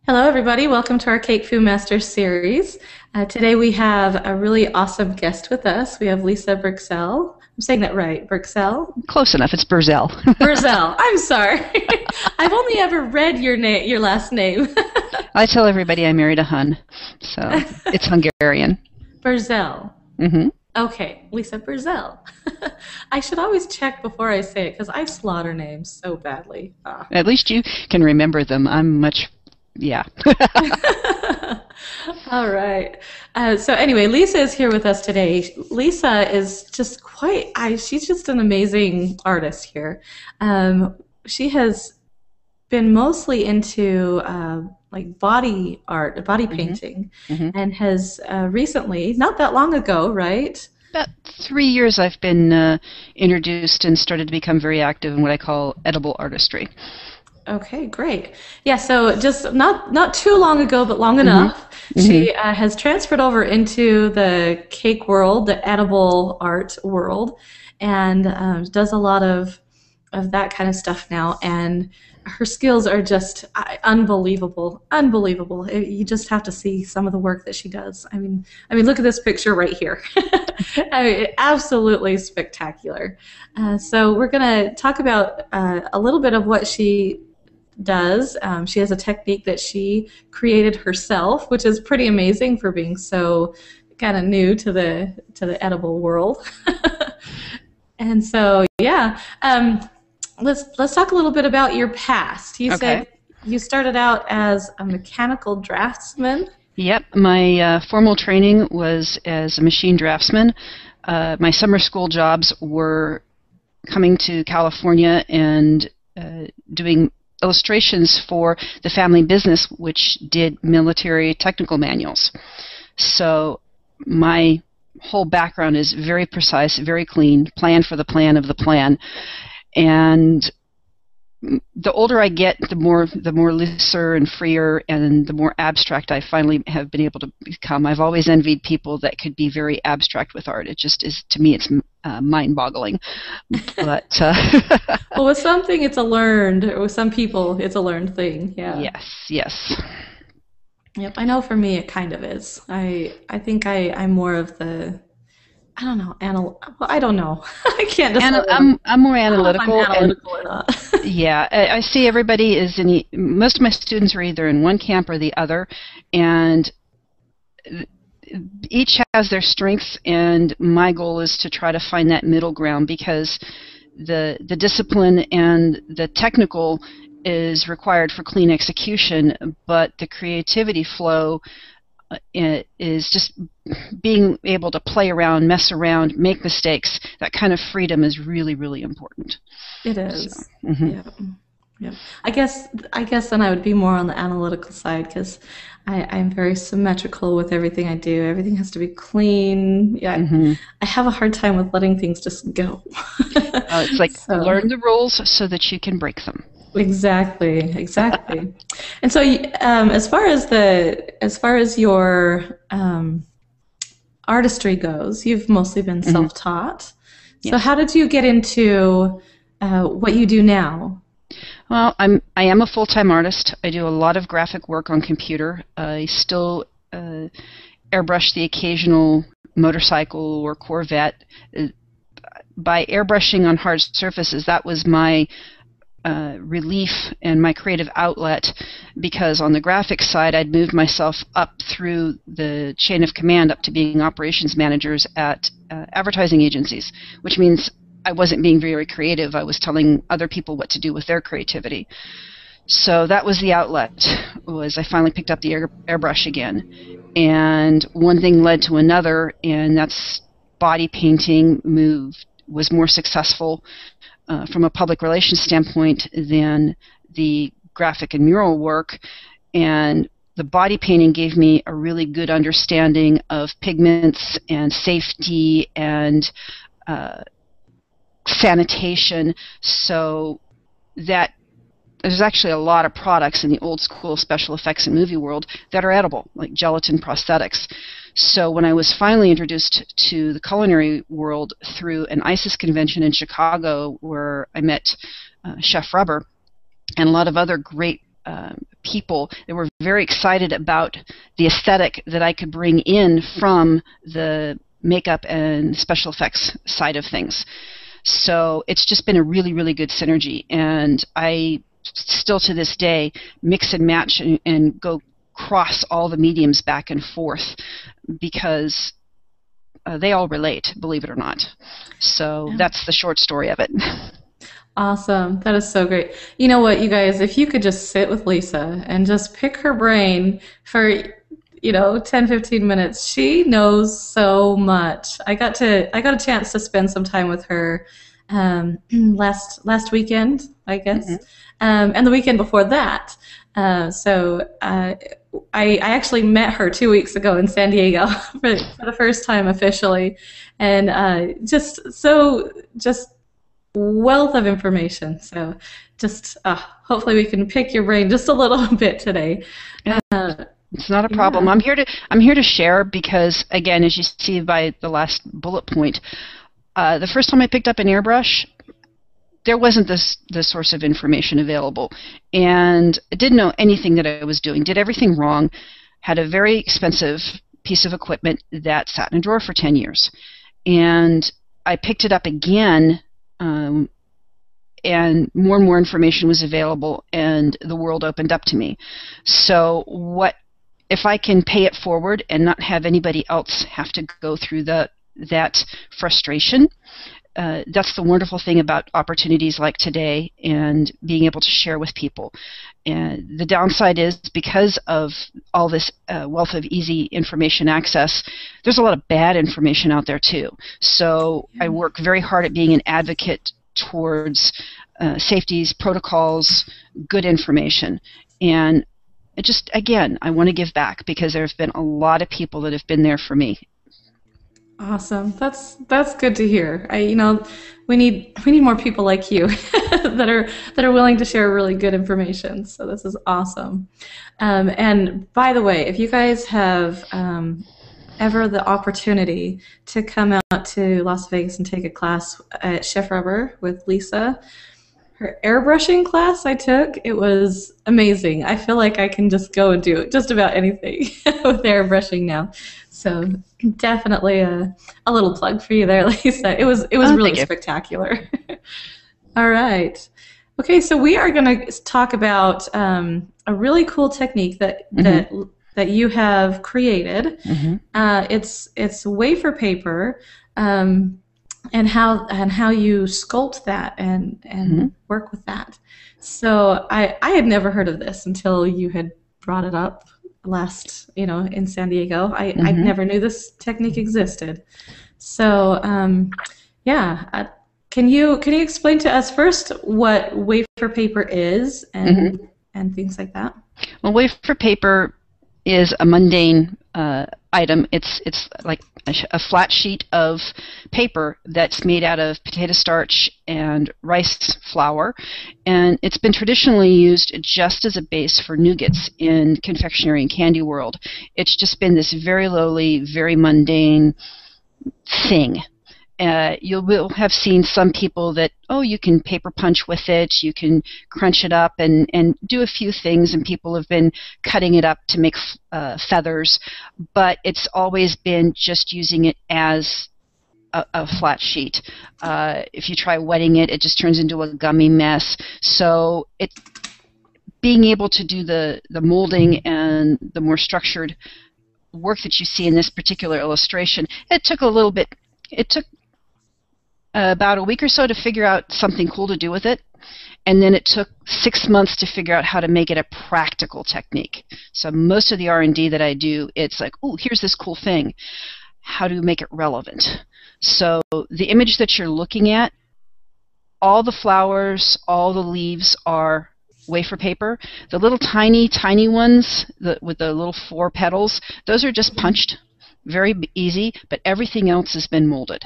Hello, everybody. Welcome to our CakeFu Master Series. Today we have a really awesome guest with us. We have Lisa Berczel. I'm saying that right, Berczel? Close enough. It's Berczel. Berczel. I'm sorry. I've only ever read your last name. I tell everybody I married a Hun, so it's Hungarian. Berczel. Mm-hmm. Okay, Lisa Berczel. I should always check before I say it because I slaughter names so badly. At least you can remember them. I'm much, yeah. All right. So anyway, Lisa is here with us today. Lisa is just she's just an amazing artist here. She has been mostly into like body art, body painting, and has recently, not that long ago, right? About 3 years I've been introduced and started to become very active in what I call edible artistry. Okay, great. Yeah, so just not too long ago, but long enough, she has transferred over into the cake world, the edible art world, and does a lot of that kind of stuff now. And her skills are just unbelievable, unbelievable. You just have to see some of the work that she does. I mean, look at this picture right here. I mean, absolutely spectacular. So we're going to talk about a little bit of what she does. She has a technique that she created herself, which is pretty amazing for being so kind of new to the edible world. And so, yeah, let's talk a little bit about your past. You said you started out as a mechanical draftsman. Yep, my formal training was as a machine draftsman. My summer school jobs were coming to California and doing illustrations for the family business, which did military technical manuals. So my whole background is very precise, very clean, plan for the plan of the plan. And the older I get, the more looser and freer and the more abstract I finally have been able to become. I've always envied people that could be very abstract with art. It just is, to me, it's mind-boggling. But well, with something, it's a learned. With some people, it's a learned thing. Yeah. Yes. Yep. I know for me, it kind of is. I think I'm more of the. I don't know. Well, I don't know. I can't decide. I'm more analytical. I don't know if I'm analytical or not. Yeah, I see everybody is most of my students are either in one camp or the other, and each has their strengths, and my goal is to try to find that middle ground, because the discipline and the technical is required for clean execution, but the creativity flow is just being able to play around, mess around, make mistakes. That kind of freedom is really, really important. It is. So, yeah. I guess then I would be more on the analytical side, because I'm very symmetrical with everything I do. Everything has to be clean. Yeah, I have a hard time with letting things just go. It's like learn the rules so that you can break them. Exactly. And so, as far as your artistry goes, you've mostly been self-taught. So, yes. How did you get into what you do now? Well, I am a full-time artist. I do a lot of graphic work on computer. I still airbrush the occasional motorcycle or Corvette. By airbrushing on hard surfaces, that was my relief and my creative outlet, because on the graphics side I'd moved myself up through the chain of command up to being operations managers at advertising agencies, which means I wasn't being very creative. I was telling other people what to do with their creativity. So that was the outlet. I finally picked up the airbrush again, and one thing led to another, and that's body painting was more successful from a public relations standpoint than the graphic and mural work, and the body painting gave me a really good understanding of pigments and safety and sanitation, so that there's actually a lot of products in the old school special effects and movie world that are edible, like gelatin prosthetics. So when I was finally introduced to the culinary world through an ISIS convention in Chicago, where I met Chef Rubber and a lot of other great people that were very excited about the aesthetic that I could bring in from the makeup and special effects side of things. So it's just been a really, really good synergy. And I still to this day mix and match and go cross all the mediums back and forth because they all relate, believe it or not. So that's the short story of it. Awesome. That is so great. You know what, you guys, if you could just sit with Lisa and just pick her brain for, 10, 15 minutes, she knows so much. I got a chance to spend some time with her last weekend, I guess, and the weekend before that. So I actually met her 2 weeks ago in San Diego for the first time officially, and just wealth of information. So just hopefully we can pick your brain just a little bit today. It's not a problem. Yeah. I'm here to share because, again, as you see by the last bullet point, the first time I picked up an airbrush, there wasn't this source of information available, and I didn't know anything that I was doing. Did everything wrong. Had a very expensive piece of equipment that sat in a drawer for 10 years, and I picked it up again. And more information was available, and the world opened up to me. So what if I can pay it forward and not have anybody else have to go through that frustration? That's the wonderful thing about opportunities like today and being able to share with people. And the downside is because of all this wealth of easy information access, there's a lot of bad information out there too. So I work very hard at being an advocate towards safeties, protocols, good information. And it just, again, I want to give back because there have been a lot of people that have been there for me. Awesome. That's good to hear. We need more people like you that are willing to share really good information. So this is awesome. And by the way, if you guys have ever the opportunity to come out to Las Vegas and take a class at Chef Rubber with Lisa, her airbrushing class I took, it was amazing. I feel like I can just go and do just about anything with airbrushing now. So definitely a little plug for you there, Lisa. It was really spectacular. All right. Okay, so we are going to talk about a really cool technique that you have created. It's wafer paper, and how you sculpt that and work with that. So I had never heard of this until you had brought it up last, in San Diego. I never knew this technique existed. So can you explain to us first what wafer paper is and things like that? Well, wafer paper is a mundane item. It's like a flat sheet of paper that's made out of potato starch and rice flour, and it's been traditionally used just as a base for nougats in confectionery and candy world. It's just been this very lowly, very mundane thing. You will have seen some people that, you can paper punch with it, you can crunch it up and do a few things, and people have been cutting it up to make feathers, but it's always been just using it as a flat sheet. If you try wetting it, it just turns into a gummy mess. So being able to do the molding and the more structured work that you see in this particular illustration, it took about a week or so to figure out something cool to do with it, and then it took 6 months to figure out how to make it a practical technique. So most of the R&D that I do, it's like, here's this cool thing. How do you make it relevant? So the image that you're looking at, all the flowers, all the leaves are wafer paper. The little tiny ones with the little 4 petals, those are just punched. Very easy, but everything else has been molded.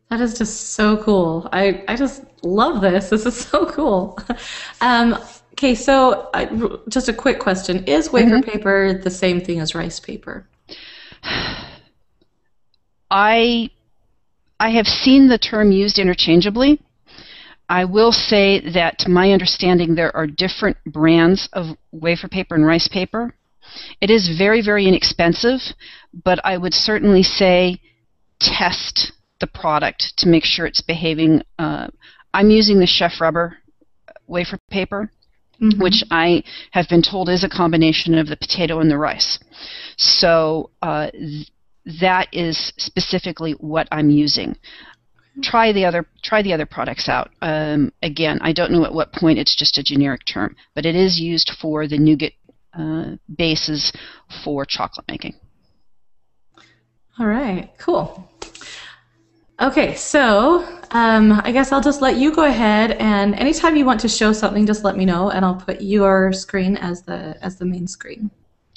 That is just so cool. I just love this. This is so cool. Okay, so just a quick question. Is wafer paper the same thing as rice paper? I have seen the term used interchangeably. I will say that, to my understanding, there are different brands of wafer paper and rice paper. It is very, very inexpensive, but I would certainly say test the product to make sure it's behaving. I'm using the Chef Rubber wafer paper, which I have been told is a combination of the potato and the rice. So that is specifically what I'm using. Try the other products out. Again, I don't know at what point it's just a generic term, but it is used for the nougat bases for chocolate making. All right, cool. Okay, so I guess I'll just let you go ahead, and anytime you want to show something, just let me know, and I'll put your screen as the main screen.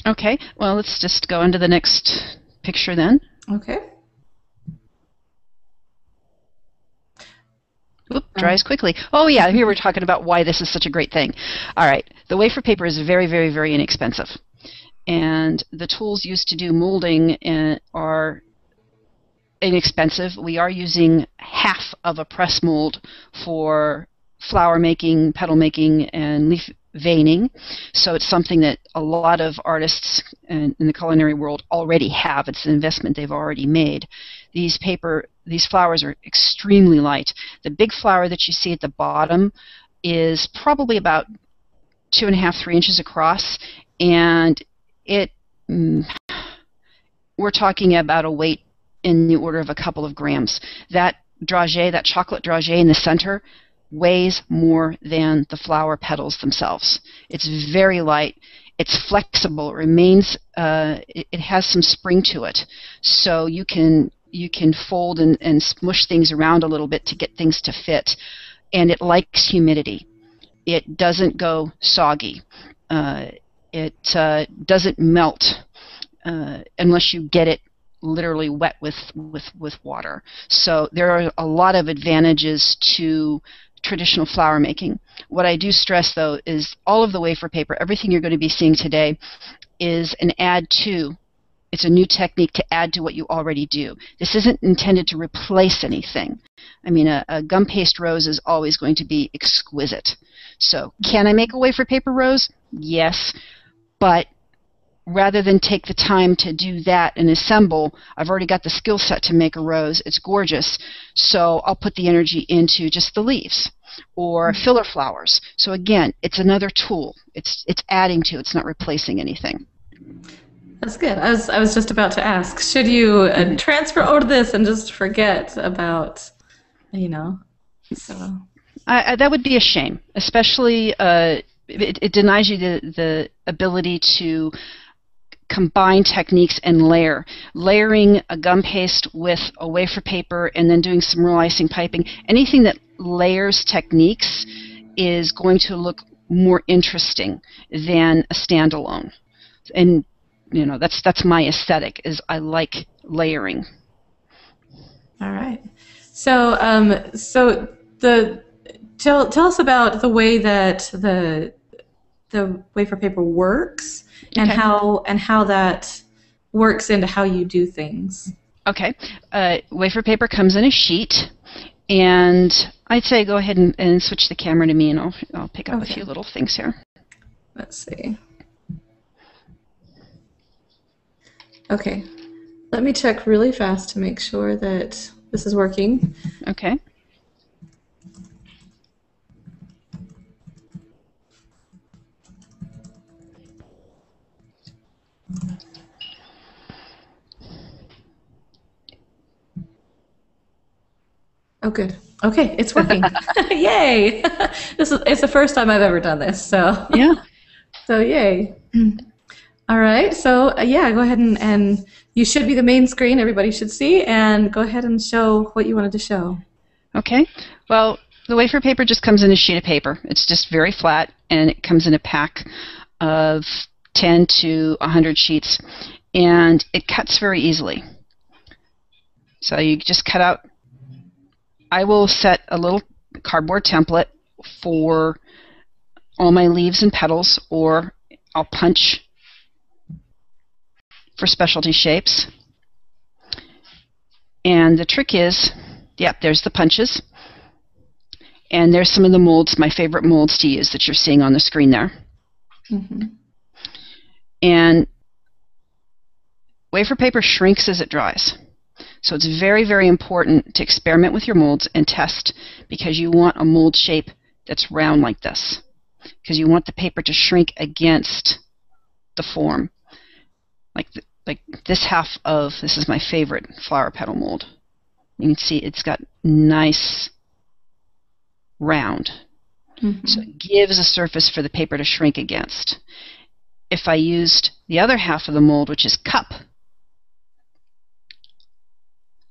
Okay, well, let's just go into the next picture then. Okay. Oop, dries quickly. Oh yeah, here we're talking about why this is such a great thing. All right, the wafer paper is very, very, very inexpensive, and the tools used to do molding are inexpensive. We are using half of a press mold for flower making, petal making, and leaf veining. So it's something that a lot of artists in the culinary world already have. It's an investment they've already made. These flowers are extremely light. The big flower that you see at the bottom is probably about 2.5, 3 inches across, and we're talking about a weight in the order of a couple of grams. That dragée, that chocolate dragée in the center, weighs more than the flower petals themselves. It's very light. It's flexible. It remains. It has some spring to it, so you can fold and smush things around a little bit to get things to fit. And it likes humidity. It doesn't go soggy. It doesn't melt unless you get it literally wet with water. So there are a lot of advantages to traditional flower making. What I do stress, though, is all of the wafer paper, everything you're going to be seeing today, is an add to. It's a new technique to add to what you already do. This isn't intended to replace anything. I mean, a gum paste rose is always going to be exquisite. So can I make a wafer paper rose? Yes, but rather than take the time to do that and assemble, I've already got the skill set to make a rose. It's gorgeous, so I'll put the energy into just the leaves or filler flowers. So again, it's another tool. It's adding to. It's not replacing anything. That's good. I was just about to ask, should you transfer over to this and just forget about, so. That would be a shame, especially it denies you the ability to combine techniques and layer. Layering a gum paste with a wafer paper and then doing some roll icing piping. Anything that layers techniques is going to look more interesting than a standalone. And that's my aesthetic, is I like layering. All right. So tell us about the way that the wafer paper works, and Okay. how that works into how you do things. Okay. Wafer paper comes in a sheet, and I'd say go ahead and switch the camera to me, and I'll pick up a few little things here. Let's see. Okay. Let me check really fast to make sure that this is working. Okay. Oh, good. Okay, it's working. Yay! It's the first time I've ever done this, so Yeah. so yay. All right, so yeah, go ahead and you should be the main screen. Everybody should see, and go ahead and show what you wanted to show. Okay. Well, the wafer paper just comes in a sheet of paper. It's just very flat, and it comes in a pack of 10 to 100 sheets, and it cuts very easily. So you just cut out. I will set a little cardboard template for all my leaves and petals, or I'll punch for specialty shapes. And the trick is, yep, there's the punches. And there's some of the molds, my favorite molds to use that you're seeing on the screen there. Mm-hmm. And wafer paper shrinks as it dries. So it's very, very important to experiment with your molds and test, because you want a mold shape that's round like this, because you want the paper to shrink against the form. Like this half of, this is my favorite flower petal mold. You can see it's got nice round. Mm-hmm. So it gives a surface for the paper to shrink against. If I used the other half of the mold, which is cup,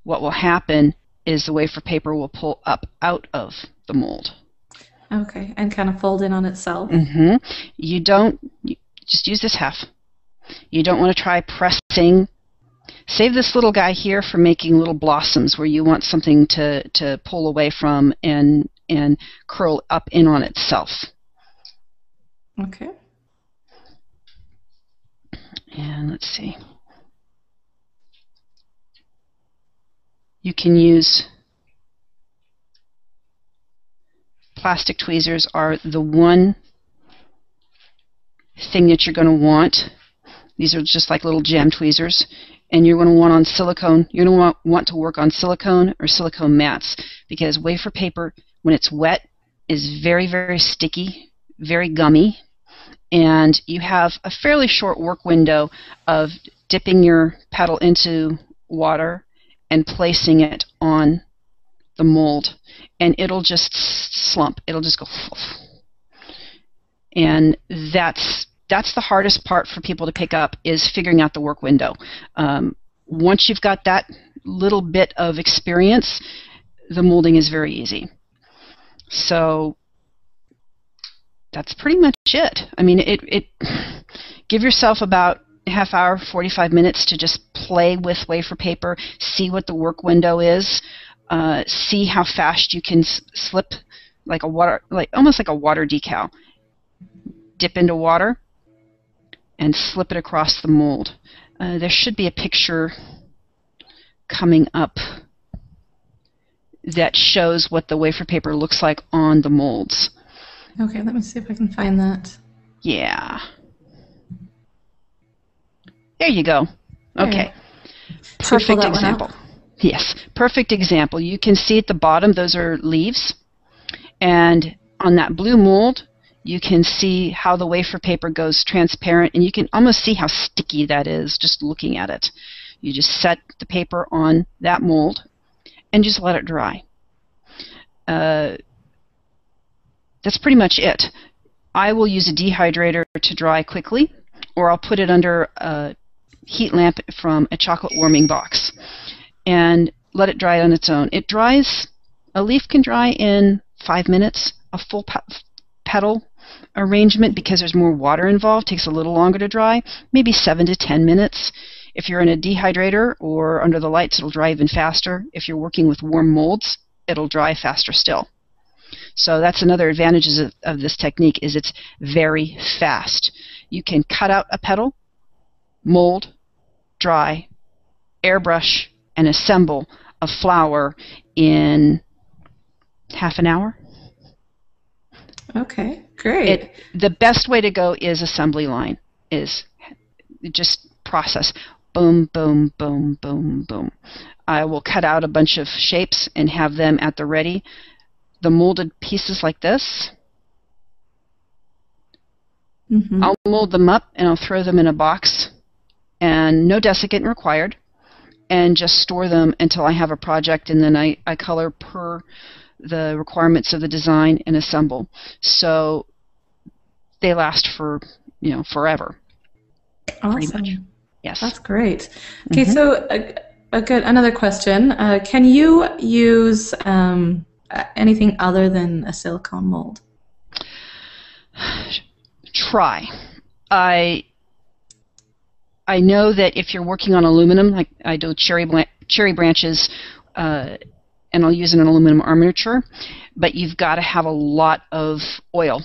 what will happen is the wafer paper will pull up out of the mold. Okay, and kind of fold in on itself. Mm-hmm. You just use this half. You don't want to try pressing. Save this little guy here for making little blossoms where you want something to pull away from and curl up in on itself. Okay. And let's see. You can use plastic tweezers are the one thing that you're going to want. These are just like little jam tweezers. And you're going to want on silicone. You're going to want to work on silicone or silicone mats, because wafer paper, when it's wet, is very, very sticky, very gummy. And you have a fairly short work window of dipping your petal into water and placing it on the mold, and it'll just slump. It'll just go. And that's the hardest part for people to pick up, is figuring out the work window. Once you've got that little bit of experience, the molding is very easy. So that's pretty much it. I mean, give yourself about a half hour, 45 minutes to just play with wafer paper, see what the work window is, see how fast you can slip almost like a water decal. Dip into water and slip it across the mold. There should be a picture coming up that shows what the wafer paper looks like on the molds. Okay, let me see if I can find that. Yeah. There you go. Okay. Perfect example. Yes, perfect example. You can see at the bottom, those are leaves. And on that blue mold, you can see how the wafer paper goes transparent, and you can almost see how sticky that is just looking at it. You just set the paper on that mold and just let it dry. That's pretty much it. I will use a dehydrator to dry quickly, or I'll put it under a heat lamp from a chocolate warming box and let it dry on its own. It dries, a leaf can dry in 5 minutes. A full petal arrangement, because there's more water involved, takes a little longer to dry, maybe 7 to 10 minutes. If you're in a dehydrator or under the lights, it'll dry even faster. If you're working with warm molds, it'll dry faster still. So that's another advantage of this technique, is it's very fast. You can cut out a petal, mold, dry, airbrush, and assemble a flower in half an hour. Okay, great. The best way to go is assembly line, is just process. Boom, boom, boom, boom, boom. I will cut out a bunch of shapes and have them at the ready. The molded pieces like this, I'll mold them up and I'll throw them in a box, and no desiccant required, and just store them until I have a project, and then I color per the requirements of the design and assemble. So they last for forever. Awesome. Pretty much. Yes. That's great. Okay, so another question. Can you use anything other than a silicone mold? Try. I know that if you're working on aluminum, like I do cherry branches, and I'll use an aluminum armature, but you've got to have a lot of oil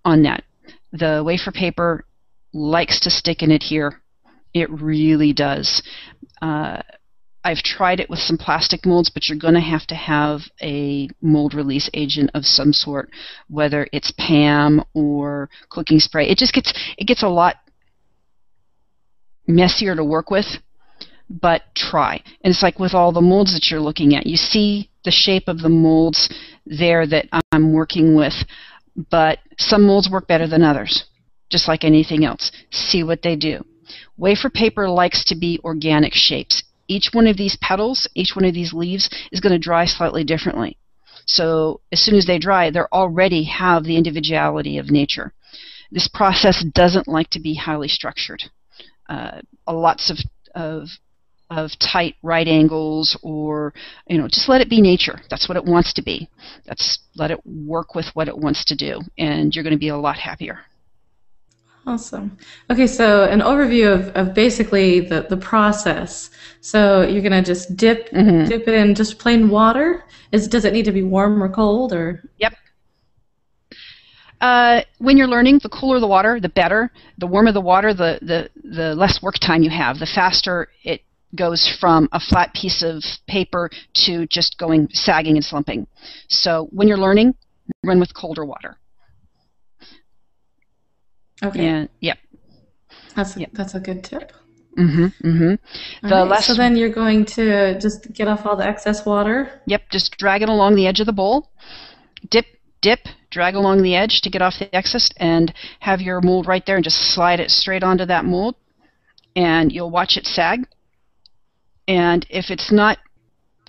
on that. The wafer paper likes to stick and adhere. It really does. I I've tried it with some plastic molds, but you're going to have a mold release agent of some sort, whether it's PAM or cooking spray. It gets a lot messier to work with, but try. And it's like with all the molds that you're looking at. You see the shape of the molds there that I'm working with, but some molds work better than others, just like anything else. See what they do. Wafer paper likes to be organic shapes. Each one of these petals, each one of these leaves is going to dry slightly differently. So as soon as they dry, they already have the individuality of nature. This process doesn't like to be highly structured. Lots of tight right angles, or just let it be nature. That's what it wants to be. Let it work with what it wants to do, and you're going to be a lot happier. Awesome. Okay, so an overview of basically the process. So you're going to just dip it in just plain water. Does it need to be warm or cold, or? Yep. When you're learning, the cooler the water, the better. The warmer the water, the less work time you have. The faster it goes from a flat piece of paper to just going sagging and slumping. So when you're learning, run with colder water. Okay. And, yep. That's a good tip. So then you're going to just get off all the excess water? Yep, just drag it along the edge of the bowl. Dip, drag along the edge to get off the excess, and have your mold right there, and just slide it straight onto that mold, and you'll watch it sag. And if it's not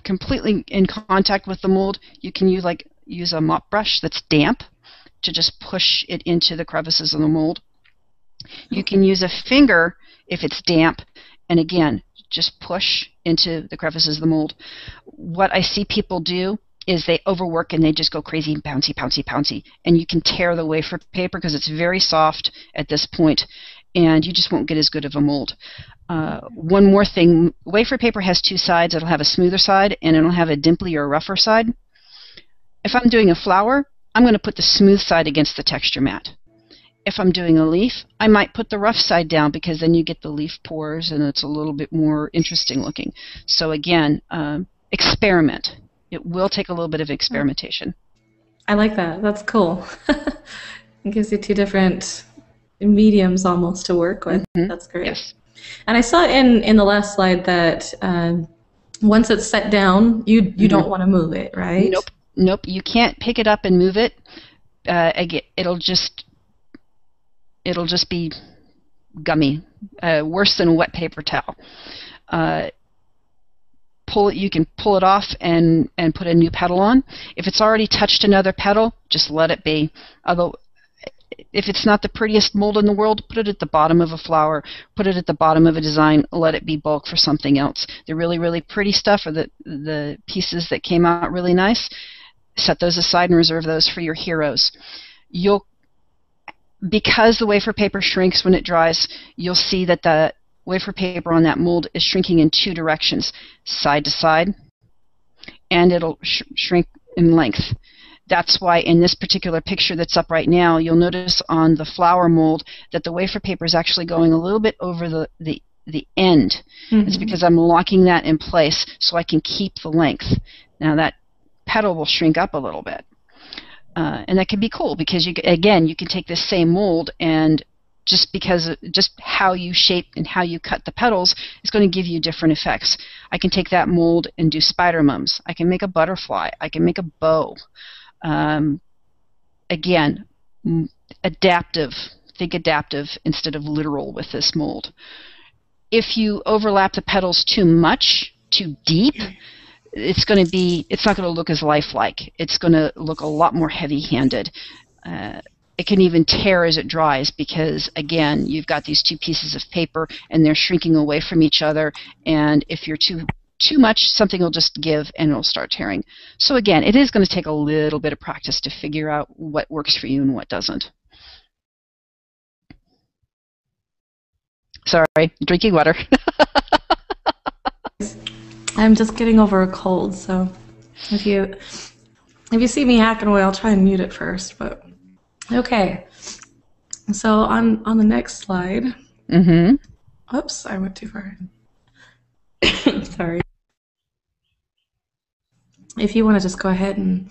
completely in contact with the mold, you can use a mop brush that's damp to just push it into the crevices of the mold. You can use a finger if it's damp, and again, just push into the crevices of the mold. What I see people do is they overwork and they just go crazy and pouncy, and you can tear the wafer paper because it's very soft at this point, and you just won't get as good of a mold. One more thing, wafer paper has two sides. It'll have a smoother side and it'll have a dimply or rougher side. If I'm doing a flower, I'm going to put the smooth side against the texture mat. If I'm doing a leaf, I might put the rough side down because then you get the leaf pores and it's a little bit more interesting looking. So again, experiment. It will take a little bit of experimentation. I like that. That's cool. It gives you two different mediums almost to work with. That's great. Yes. And I saw in the last slide that once it's set down, you don't want to move it, right? Nope. You can't pick it up and move it. Again, it'll just be gummy, worse than a wet paper towel. You can pull it off and put a new petal on. If it's already touched another petal, just let it be. Although, if it's not the prettiest mold in the world, put it at the bottom of a flower, put it at the bottom of a design, let it be bulk for something else. The really, really pretty stuff, or the pieces that came out really nice, set those aside and reserve those for your heroes. Because the wafer paper shrinks when it dries, you'll see that the wafer paper on that mold is shrinking in two directions, side to side, and it'll shrink in length. That's why in this particular picture that's up right now, you'll notice on the flower mold that the wafer paper is actually going a little bit over the end. It's because I'm locking that in place so I can keep the length. Now that petal will shrink up a little bit. And that can be cool because you can take this same mold, and just how you shape and how you cut the petals is going to give you different effects. I can take that mold and do spider mums. I can make a butterfly. I can make a bow. Again, adaptive. Think adaptive instead of literal with this mold. If you overlap the petals too much, too deep, it's not going to look as lifelike. It's going to look a lot more heavy-handed. It can even tear as it dries because, again, you've got these two pieces of paper and they're shrinking away from each other, and if you're too much, something will just give and it'll start tearing. So again, it is going to take a little bit of practice to figure out what works for you and what doesn't. Sorry, drinking water. I'm just getting over a cold, so if you see me hacking away, I'll try and mute it first. But okay, so on the next slide. Oops, I went too far. Sorry. if you want to just go ahead and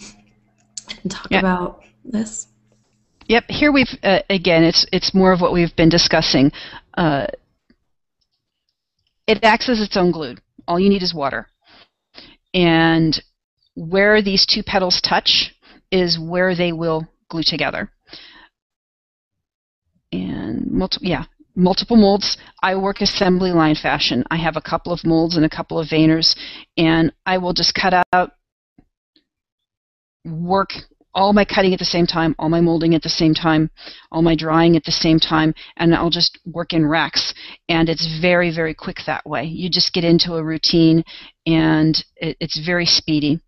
talk Yeah. about this. Yep. Here we've again, it's more of what we've been discussing. Uh, it acts as its own glue. All you need is water, and where these two petals touch is where they will glue together. And multiple molds. I work assembly line fashion. I have a couple of molds and a couple of veiners, and I will just cut out, work all my cutting at the same time, all my molding at the same time, all my drying at the same time, and I'll just work in racks. And it's very, very quick that way. You just get into a routine, and it's very speedy.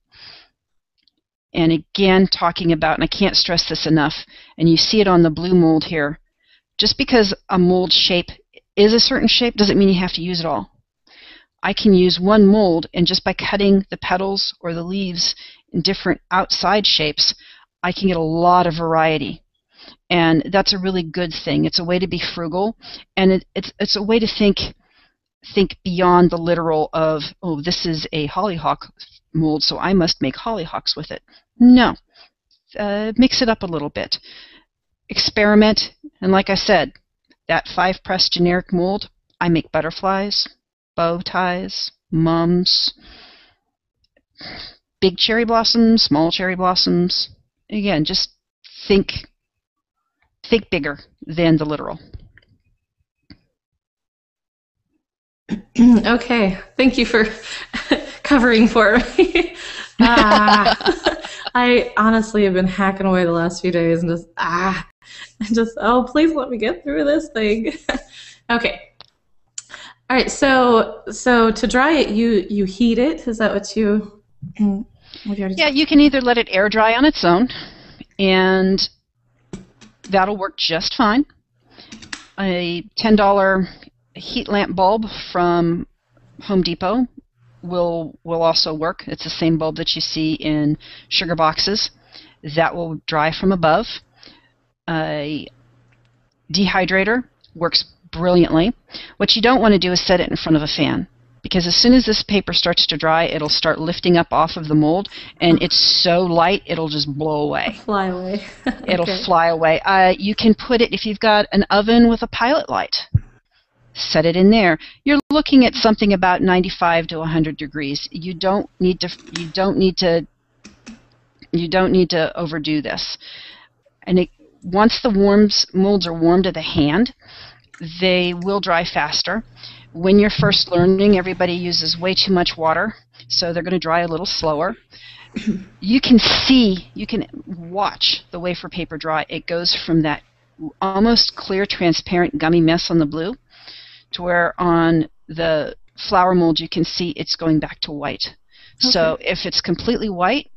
And again, talking about, and I can't stress this enough, and you see it on the blue mold here, just because a mold shape is a certain shape doesn't mean you have to use it all. I can use one mold, and just by cutting the petals or the leaves in different outside shapes, I can get a lot of variety. And that's a really good thing. It's a way to be frugal, and it's a way to think beyond the literal of, oh, this is a hollyhock mold, so I must make hollyhocks with it. No. Mix it up a little bit. Experiment, and like I said, that 5-press generic mold, I make butterflies, bow ties, mums, big cherry blossoms, small cherry blossoms. Again, just think bigger than the literal. Okay, thank you for covering for me. I honestly have been hacking away the last few days and just oh, please let me get through this thing. Okay. All right, so to dry it, you heat it. Is that what you already Yeah, you can either let it air dry on its own, and that'll work just fine. A $10 heat lamp bulb from Home Depot will also work. It's the same bulb that you see in sugar boxes. That will dry from above. A dehydrator works brilliantly. What you don't want to do is set it in front of a fan, because as soon as this paper starts to dry, it'll start lifting up off of the mold, and it's so light it'll just blow away. Fly away. Okay. It'll fly away. You can put it, if you've got an oven with a pilot light, set it in there. You're looking at something about 95 to 100 degrees. You don't need to overdo this. And once the molds are warm to the hand, they will dry faster. When you're first learning, everybody uses way too much water, so they're going to dry a little slower. You can watch the wafer paper dry. It goes from that almost clear, transparent, gummy mess on the blue to where on the flower mold you can see it's going back to white. Okay. So if it's completely white,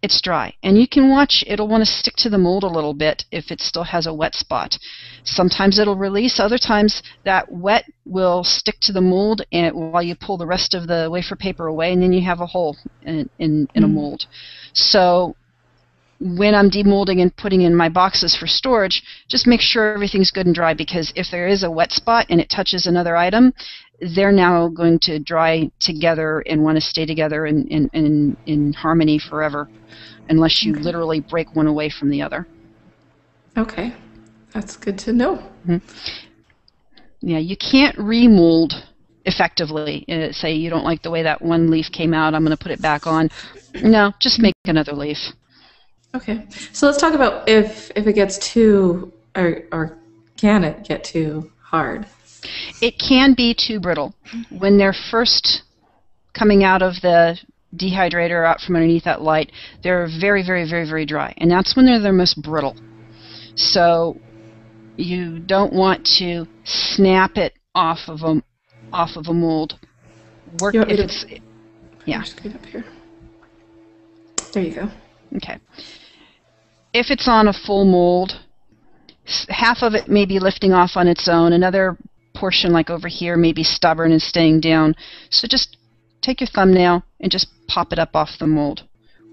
it's dry. And you can watch, it'll want to stick to the mold a little bit if it still has a wet spot. Sometimes it'll release, other times that wet will stick to the mold and while you pull the rest of the wafer paper away, and then you have a hole in a mold. So when I'm demolding and putting in my boxes for storage, just make sure everything's good and dry, because if there is a wet spot and it touches another item, they're now going to dry together and want to stay together in harmony forever, unless you literally break one away from the other. Okay, that's good to know. Mm-hmm. Yeah, you can't remold effectively. Say you don't like the way that one leaf came out, I'm going to put it back on. No, just make another leaf. Okay, so let's talk about if it gets too, or can it get too hard? It can be too brittle. When they're first coming out of the dehydrator, out from underneath that light, they're very, very, very, very dry, and that's when they're their most brittle. So you don't want to snap it off of a mold. Work if it's yeah. Just get up here. There you go. Okay. If it's on a full mold, half of it may be lifting off on its own. Another portion, like over here, may be stubborn and staying down. So just take your thumbnail and just pop it up off the mold.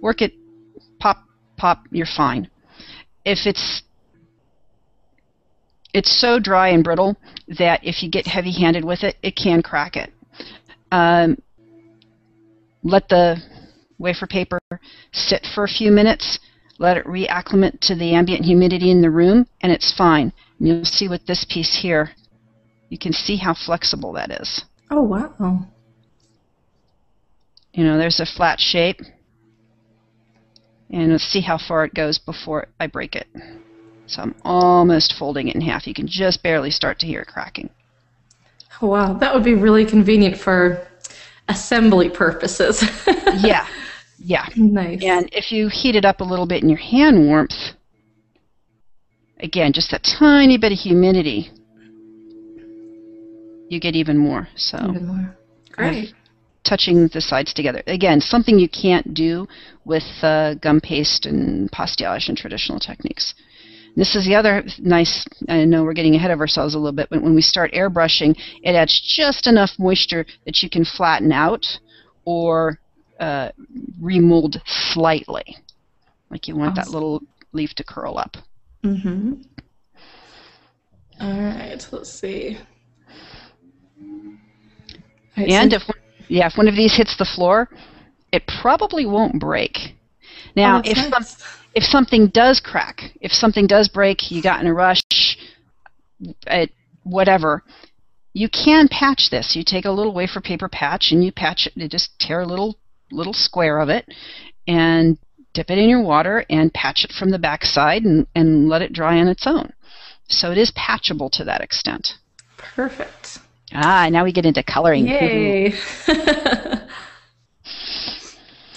Work it, pop, pop, you're fine. If it's so dry and brittle that if you get heavy-handed with it, it can crack it. Let wafer paper, sit for a few minutes, let it reacclimate to the ambient humidity in the room, and it's fine. And you'll see with this piece here, you can see how flexible that is. Oh, wow. You know, there's a flat shape. And let's see how far it goes before I break it. So I'm almost folding it in half. You can just barely start to hear it cracking. Oh, wow. That would be really convenient for assembly purposes. Yeah. Yeah. Nice. And if you heat it up a little bit in your hand warmth, again, just a tiny bit of humidity, you get even more. So Even more. Great. Touching the sides together. Again, something you can't do with gum paste and pastillage and traditional techniques. This is the other nice, I know we're getting ahead of ourselves a little bit, but when we start airbrushing, it adds just enough moisture that you can flatten out or remold slightly. Like you want that little leaf to curl up. Mm-hmm. All right, let's see. Right, and if one of these hits the floor, it probably won't break. Now, if something does crack, if something does break, you got in a rush, whatever, you can patch this. You take a little wafer paper patch and you patch it. You just tear a little square of it and dip it in your water and patch it from the back side and let it dry on its own. So it is patchable to that extent. Perfect. Now we get into coloring. Yay!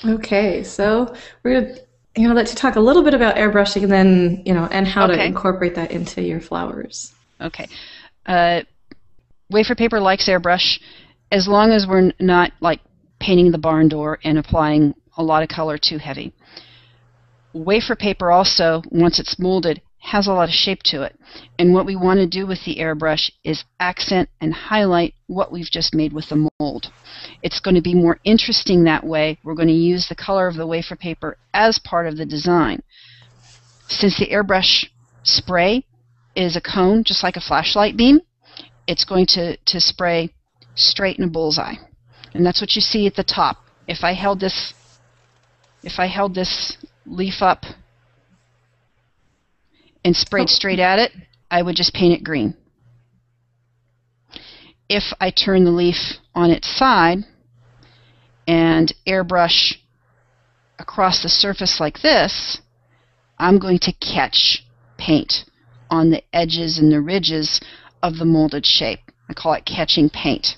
Okay, so we're going to let you talk a little bit about airbrushing and then, and how to incorporate that into your flowers. Okay. Wafer paper likes airbrush as long as we're not like painting the barn door and applying a lot of color too heavy. Wafer paper also, once it's molded, has a lot of shape to it. And what we want to do with the airbrush is accent and highlight what we've just made with the mold. It's going to be more interesting that way. We're going to use the color of the wafer paper as part of the design. Since the airbrush spray is a cone, just like a flashlight beam, it's going to spray straight in a bullseye. And that's what you see at the top. If I held this leaf up and sprayed straight at it, I would just paint it green. If I turn the leaf on its side and airbrush across the surface like this, I'm going to catch paint on the edges and the ridges of the molded shape. I call it catching paint.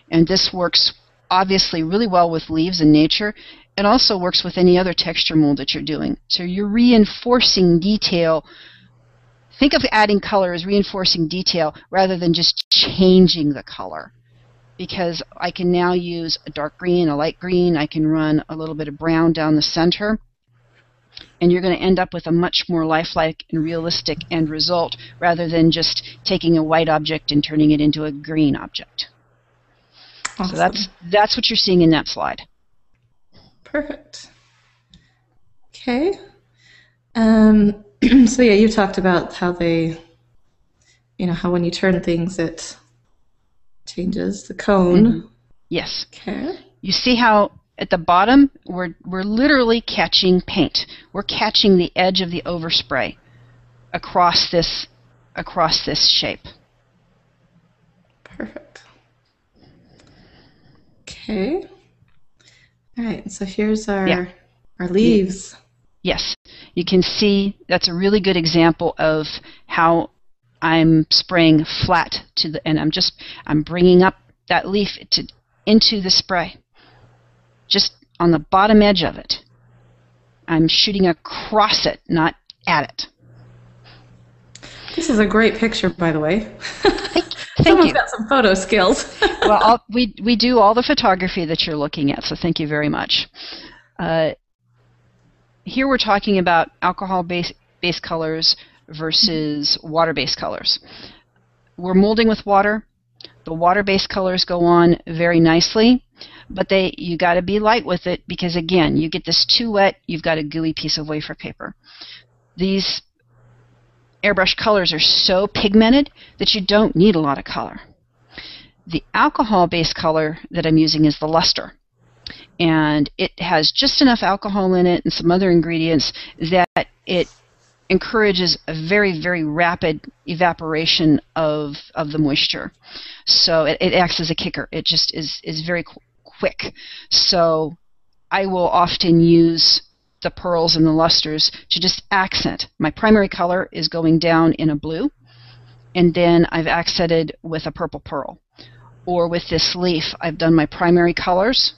And this works obviously really well with leaves in nature. It also works with any other texture mold that you're doing. So you're reinforcing detail. Think of adding color as reinforcing detail rather than just changing the color. Because I can now use a dark green, a light green, I can run a little bit of brown down the center, and you're going to end up with a much more lifelike and realistic end result rather than just taking a white object and turning it into a green object. Awesome. So that's what you're seeing in that slide. Perfect. Okay. So yeah, you talked about how how when you turn things, it changes the cone. Mm-hmm. Yes. Okay. You see how at the bottom we're literally catching paint. We're catching the edge of the overspray across this shape. Perfect. Okay. All right, so here's our leaves. Yes, you can see that's a really good example of how I'm spraying flat and I'm bringing up that leaf into the spray, just on the bottom edge of it. I'm shooting across it, not at it. This is a great picture, by the way. Thank Someone's you. got some photo skills. Well, we do all the photography that you're looking at, so thank you very much. Here we're talking about alcohol-based colors versus water-based colors. We're molding with water. The water-based colors go on very nicely, but you got to be light with it because, again, you get this too wet, you've got a gooey piece of wafer paper. These airbrush colors are so pigmented that you don't need a lot of color. The alcohol-based color that I'm using is the luster. And it has just enough alcohol in it and some other ingredients that it encourages a very, very rapid evaporation of the moisture. So it acts as a kicker. It just is very quick. So I will often use the pearls and the lusters to just accent. My primary color is going down in a blue, and then I've accented with a purple pearl. Or with this leaf, I've done my primary colors,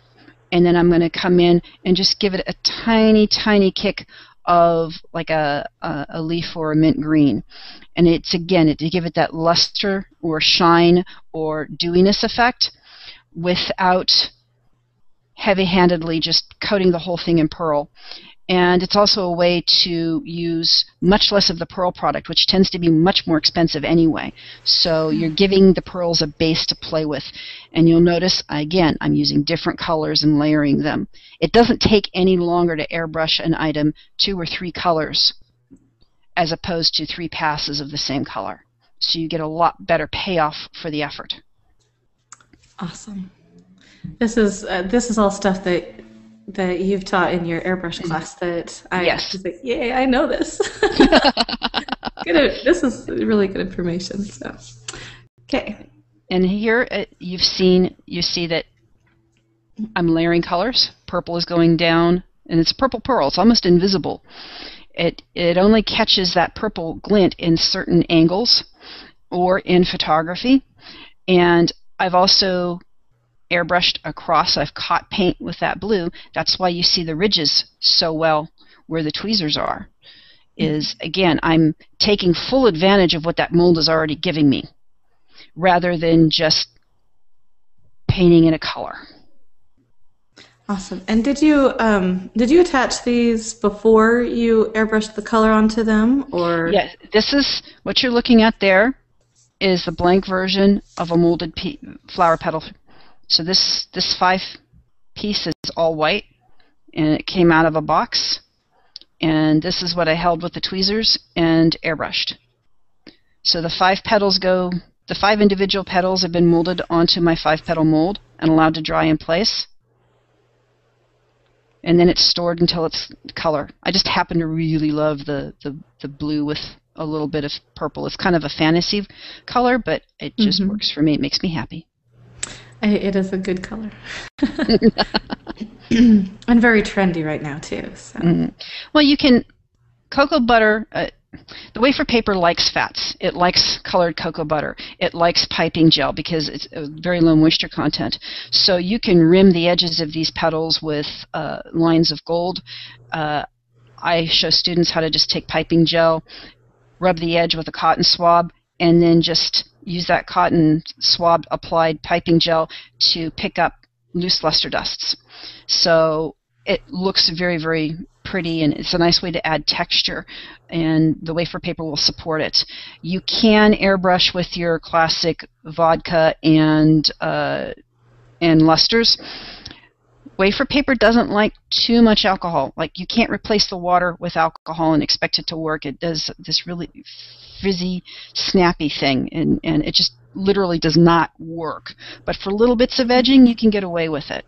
and then I'm going to come in and just give it a tiny, tiny kick of like a leaf or a mint green. And it's, again, to give it that luster or shine or dewiness effect without heavy-handedly just coating the whole thing in pearl. And it's also a way to use much less of the pearl product, which tends to be much more expensive anyway. So you're giving the pearls a base to play with. And you'll notice, again, I'm using different colors and layering them. It doesn't take any longer to airbrush an item 2 or 3 colors as opposed to 3 passes of the same color. So you get a lot better payoff for the effort. Awesome. This is all stuff that you've taught in your airbrush class that I was like, yay, I know this. This is really good information. So, okay. And here you see that I'm layering colors. Purple is going down, and it's purple pearl. It's almost invisible. It only catches that purple glint in certain angles or in photography. And I've also airbrushed across. I've caught paint with that blue. That's why you see the ridges so well where the tweezers are. Is, again, I'm taking full advantage of what that mold is already giving me rather than just painting in a color. Awesome. And did you attach these before you airbrushed the color onto them, or? Yeah, this is what you're looking at there is the blank version of a molded flower petal. So this 5 piece is all white, and it came out of a box. And this is what I held with the tweezers and airbrushed. So the 5 individual petals have been molded onto my 5-petal mold and allowed to dry in place. And then it's stored until it's color. I just happen to really love the blue with a little bit of purple. It's kind of a fantasy color, but it just works for me. It makes me happy. It is a good color. And very trendy right now, too. So. Well, you can... Cocoa butter... the wafer paper likes fats. It likes colored cocoa butter. It likes piping gel because it's a very low moisture content. So you can rim the edges of these petals with lines of gold. I show students how to just take piping gel, rub the edge with a cotton swab, and then just use that cotton swab applied piping gel to pick up loose luster dusts. So it looks very, very pretty, and it's a nice way to add texture, and the wafer paper will support it. You can airbrush with your classic vodka and lusters. Wafer paper doesn't like too much alcohol. Like, you can't replace the water with alcohol and expect it to work. It does this really frizzy, snappy thing, and it just literally does not work. But for little bits of edging, you can get away with it.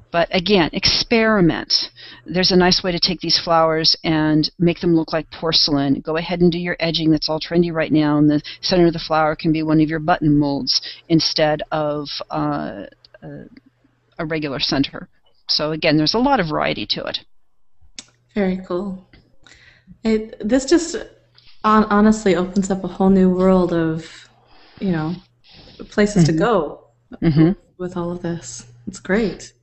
But again, experiment. There's a nice way to take these flowers and make them look like porcelain. Go ahead and do your edging. That's all trendy right now, and the center of the flower can be one of your button molds instead of a regular center. So again, there's a lot of variety to it. Very cool. This just honestly opens up a whole new world of, places to go with all of this. It's great.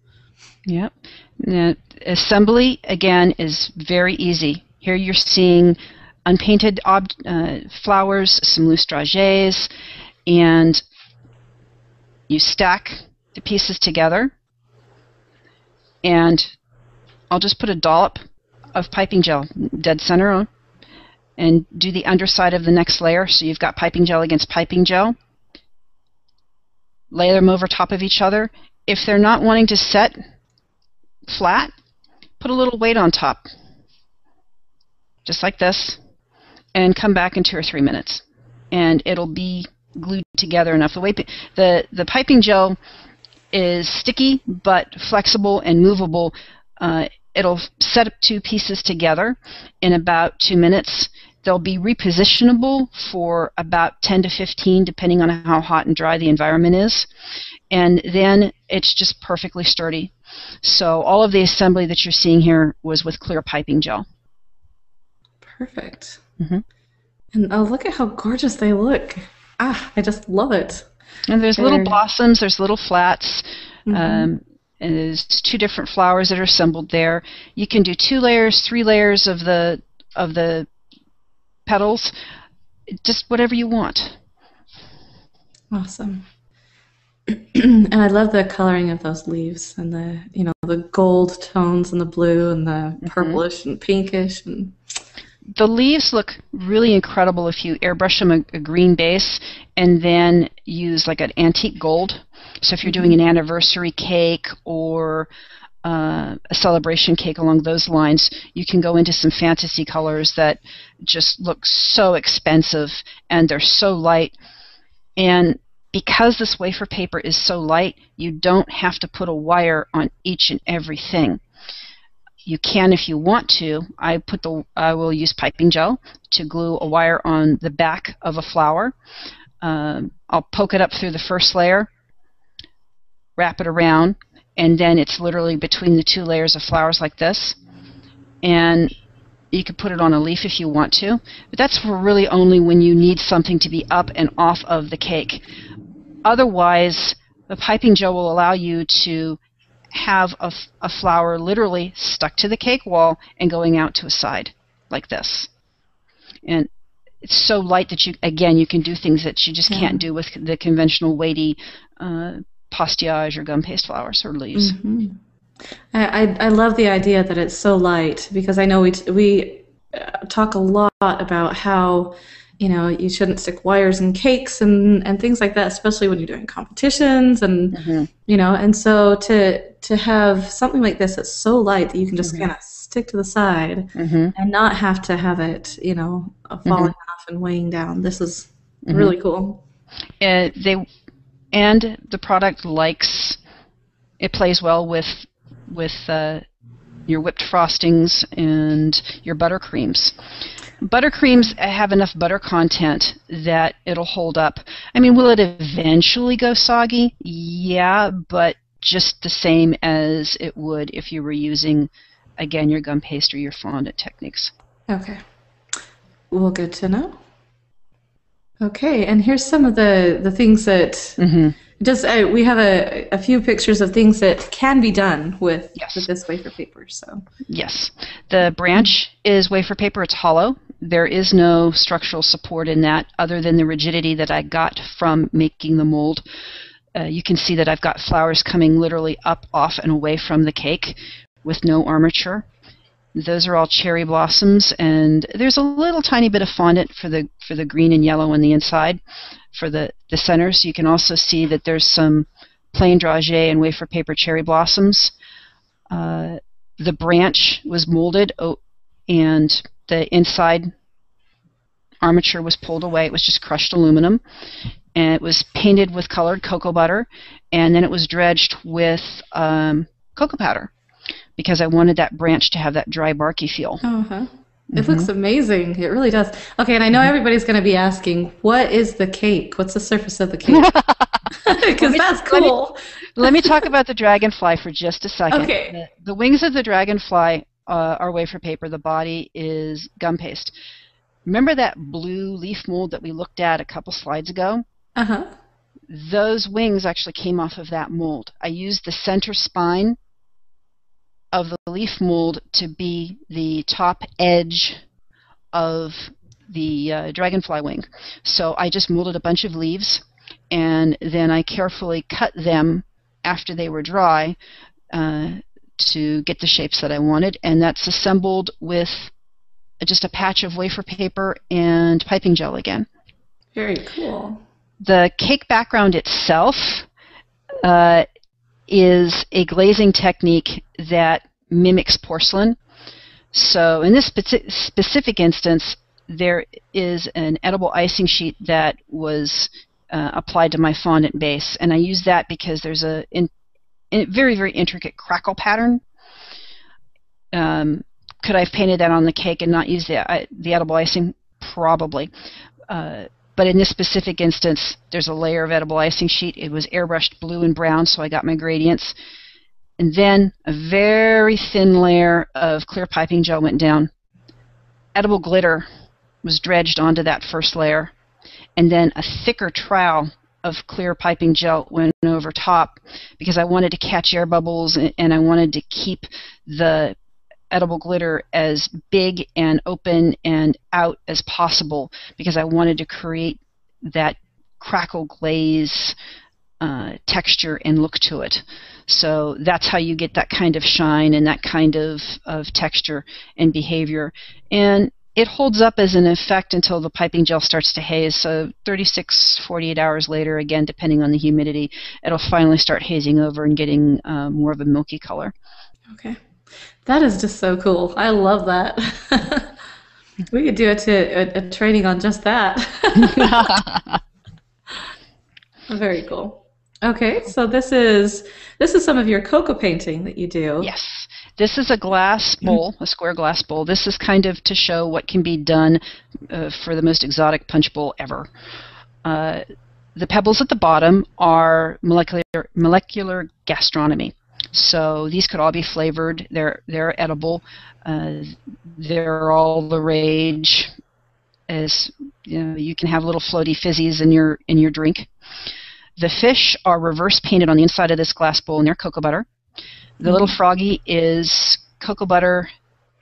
Yep. Now, assembly, again, is very easy. Here you're seeing unpainted flowers, some loose dragées, and you stack the pieces together. And I'll just put a dollop of piping gel dead center on and do the underside of the next layer. So you've got piping gel against piping gel. Lay them over top of each other. If they're not wanting to set flat, put a little weight on top, just like this, and come back in 2 or 3 minutes, and it'll be glued together enough. The piping gel is sticky but flexible and movable. It'll set up 2 pieces together in about 2 minutes. They'll be repositionable for about 10 to 15, depending on how hot and dry the environment is. And then it's just perfectly sturdy. So all of the assembly that you're seeing here was with clear piping gel. Perfect. And oh, look at how gorgeous they look. I just love it. And there's little blossoms, there's little flats. And there's 2 different flowers that are assembled there. You can do 2 layers, 3 layers of the petals, just whatever you want. Awesome. And I love the coloring of those leaves and the gold tones and the blue and the purplish and pinkish. And the leaves look really incredible if you airbrush them a green base and then use like an antique gold. So if you're doing an anniversary cake or a celebration cake along those lines, you can go into some fantasy colors that just look so expensive, and they're so light. And because this wafer paper is so light, you don't have to put a wire on each and every thing. You can if you want to. I will use piping gel to glue a wire on the back of a flower. I'll poke it up through the first layer, wrap it around, and then it's literally between the 2 layers of flowers like this. And you could put it on a leaf if you want to, but that's for really only when you need something to be up and off of the cake. Otherwise, the piping gel will allow you to have a flower literally stuck to the cake wall and going out to a side like this. And it's so light that you can do things that you just can't do with the conventional weighty pastiage or gum paste flowers or leaves. I love the idea that it's so light, because I know we talk a lot about how you shouldn't stick wires in cakes and things like that, especially when you're doing competitions and and so to have something like this that's so light that you can just kind of stick to the side and not have to have it falling off and weighing down. This is really cool. And the product plays well with your whipped frostings and your buttercreams. Buttercreams have enough butter content that it'll hold up. I mean, will it eventually go soggy? Yeah, but just the same as it would if you were using, again, your gum paste or your fondant techniques. Okay. Well, good to know. Okay, and here's some of the things that we have a few pictures of things that can be done with this wafer paper. So yes, the branch is wafer paper. It's hollow. There is no structural support in that other than the rigidity that I got from making the mold. You can see that I've got flowers coming literally up, off, and away from the cake with no armature. Those are all cherry blossoms, and there's a little tiny bit of fondant for the green and yellow on the inside for the centers. You can also see that there's some plain dragée and wafer paper cherry blossoms. The branch was molded, and the inside armature was pulled away. It was just crushed aluminum, and it was painted with colored cocoa butter, and then it was dredged with cocoa powder, because I wanted that branch to have that dry, barky feel. It looks amazing. It really does. Okay, and I know everybody's going to be asking, what is the cake? What's the surface of the cake? Because that's cool. Let me talk about the dragonfly for just a second. Okay. The wings of the dragonfly are wafer paper. The body is gum paste. Remember that blue leaf mold that we looked at a couple slides ago? Those wings actually came off of that mold. I used the center spine of the leaf mold to be the top edge of the dragonfly wing. So I just molded a bunch of leaves, and then I carefully cut them after they were dry to get the shapes that I wanted, and that's assembled with just a patch of wafer paper and piping gel again. Very cool. The cake background itself is a glazing technique that mimics porcelain. So in this specific instance, there is an edible icing sheet that was applied to my fondant base, and I use that because there's very, very intricate crackle pattern. Could I have painted that on the cake and not use the edible icing? Probably. But in this specific instance, there's a layer of edible icing sheet. It was airbrushed blue and brown, so I got my gradients. And then a very thin layer of clear piping gel went down. Edible glitter was dredged onto that first layer. And then a thicker trowel of clear piping gel went over top because I wanted to catch air bubbles and I wanted to keep the edible glitter as big and open and out as possible because I wanted to create that crackle glaze texture and look to it. So that's how you get that kind of shine and that kind of texture and behavior. And it holds up as an effect until the piping gel starts to haze. So 36, 48 hours later, again, depending on the humidity, it'll finally start hazing over and getting more of a milky color. Okay. That is just so cool. I love that. We could do a training on just that. Very cool. Okay, so this is some of your cocoa painting that you do. Yes. This is a glass bowl, a square glass bowl. This is kind of to show what can be done for the most exotic punch bowl ever. The pebbles at the bottom are molecular gastronomy. So these could all be flavored. They're edible. They're all the rage. As you can have little floaty fizzies in your drink. The fish are reverse painted on the inside of this glass bowl, and they're cocoa butter. The little froggy is cocoa butter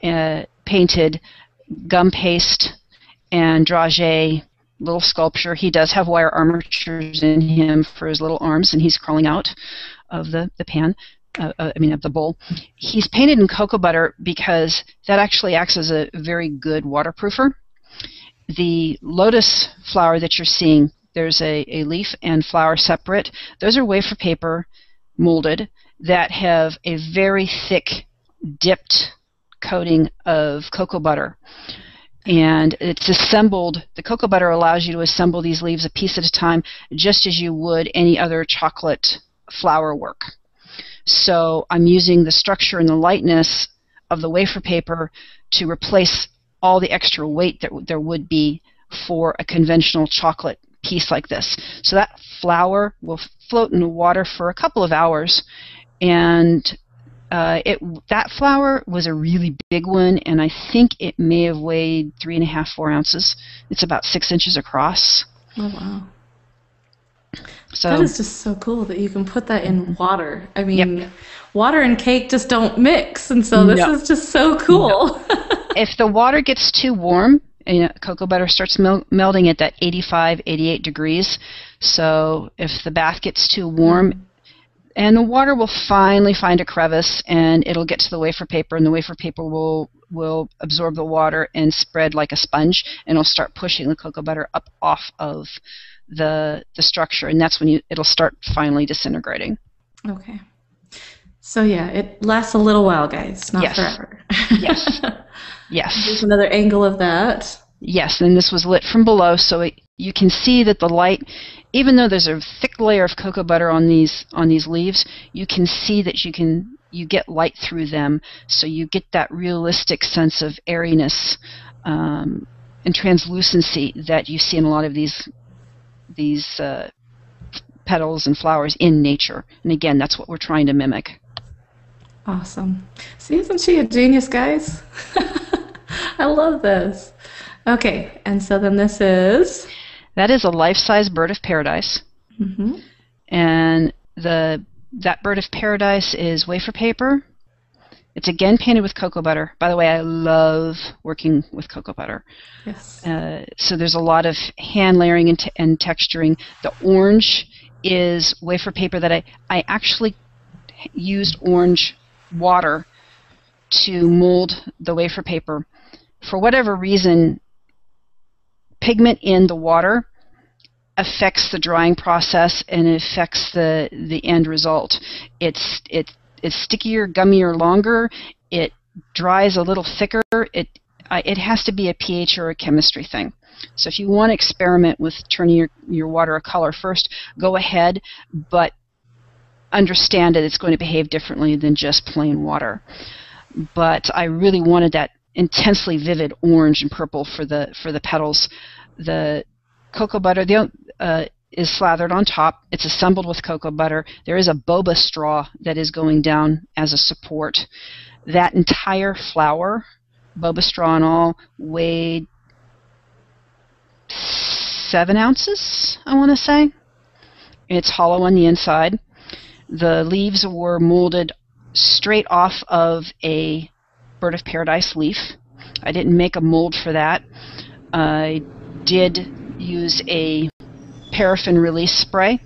painted, gum paste, and dragé little sculpture. He does have wire armatures in him for his little arms, and he's crawling out of the pan. Of the bowl. He's painted in cocoa butter because that actually acts as a very good waterproofer. The lotus flower that you're seeing, there's a leaf and flower separate. Those are wafer paper molded that have a very thick dipped coating of cocoa butter. And it's assembled, the cocoa butter allows you to assemble these leaves a piece at a time just as you would any other chocolate flower work. So I'm using the structure and the lightness of the wafer paper to replace all the extra weight that there would be for a conventional chocolate piece like this. So that flower will float in the water for a couple of hours, and that flower was a really big one, and I think it may have weighed 3.5, 4 ounces. It's about 6 inches across. Oh, wow. So that is just so cool that you can put that in water. I mean, water and cake just don't mix, and so this is just so cool. If the water gets too warm, cocoa butter starts melting at that 85, 88 degrees. So if the bath gets too warm, and the water will finally find a crevice, and it'll get to the wafer paper, and the wafer paper will absorb the water and spread like a sponge, and it'll start pushing the cocoa butter up off of the structure, and that's when it'll start finally disintegrating. Okay. So yeah, it lasts a little while, guys, not forever. Yes. Yes. There's another angle of that. Yes, and this was lit from below, so you can see that the light, even though there's a thick layer of cocoa butter on these leaves, you can see that you get light through them, so you get that realistic sense of airiness and translucency that you see in a lot of these petals and flowers in nature. And again, that's what we're trying to mimic. Awesome. See, isn't she a genius, guys? I love this. Okay, and so then this is? That is a life-size bird of paradise. Mm-hmm. And that bird of paradise is wafer paper. It's again painted with cocoa butter. By the way, I love working with cocoa butter. Yes. So there's a lot of hand layering and texturing. The orange is wafer paper that I actually used orange water to mold the wafer paper. For whatever reason, pigment in the water affects the drying process and it affects the end result. It's stickier, gummier, longer. It dries a little thicker. It has to be a pH or a chemistry thing. So if you want to experiment with turning your water a color first, go ahead, but understand that it's going to behave differently than just plain water. But I really wanted that intensely vivid orange and purple for the petals. The cocoa butter is slathered on top. It's assembled with cocoa butter. There is a boba straw that is going down as a support. That entire flower, boba straw and all, weighed 7 ounces, I want to say. It's hollow on the inside. The leaves were molded straight off of a Bird of Paradise leaf. I didn't make a mold for that. I did use a paraffin release spray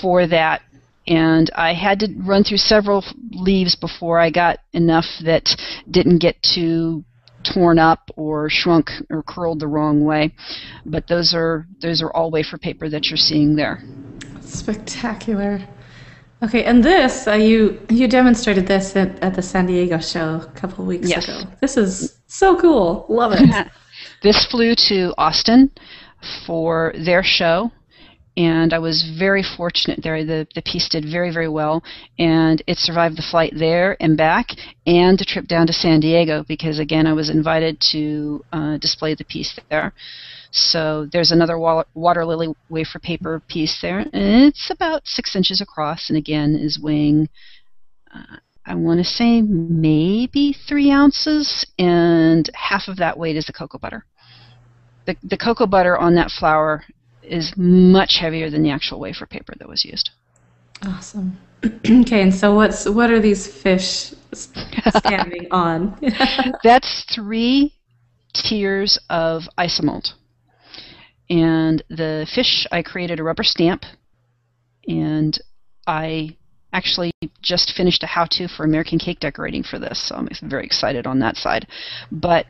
for that, and I had to run through several leaves before I got enough that didn't get too torn up or shrunk or curled the wrong way. But those are all wafer paper that you're seeing there. Spectacular. Okay, and this, you demonstrated this at the San Diego show a couple of weeks ago. This is so cool. Love it. This flew to Austin for their show, and I was very fortunate there. The piece did very, very well, and it survived the flight there and back and the trip down to San Diego because, again, I was invited to display the piece there. So there's another water lily wafer paper piece there, and it's about 6 inches across, and again is weighing, I want to say maybe 3 ounces, and half of that weight is the cocoa butter. The cocoa butter on that flower is much heavier than the actual wafer paper that was used. Awesome. Okay, and so what are these fish standing on? That's 3 tiers of Isomalt. And the fish, I created a rubber stamp, and I actually just finished a how-to for American cake decorating for this, so I'm very excited on that side. But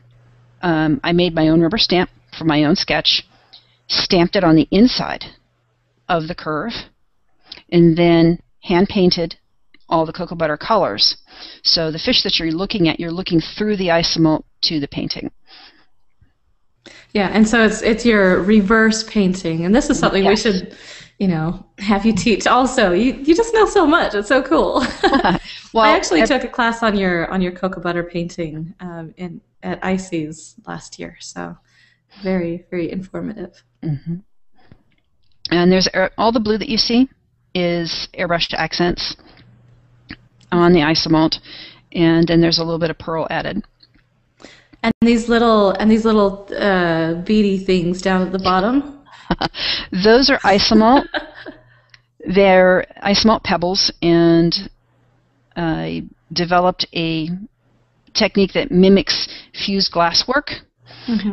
I made my own rubber stamp for my own sketch, stamped it on the inside of the curve, and then hand-painted all the cocoa butter colors. So the fish that you're looking at, you're looking through the Isomalt to the painting. Yeah, and so it's your reverse painting, and this is something we should, have you teach. Also, you just know so much. It's so cool. Well, I actually took a class on your cocoa butter painting at Icy's last year, so very, very informative. Mm-hmm. And there's all the blue that you see is airbrushed accents on the Isomalt, and then there's a little bit of pearl added. And these little beady things down at the bottom? Those are Isomalt. They're Isomalt pebbles, and I developed a technique that mimics fused glasswork,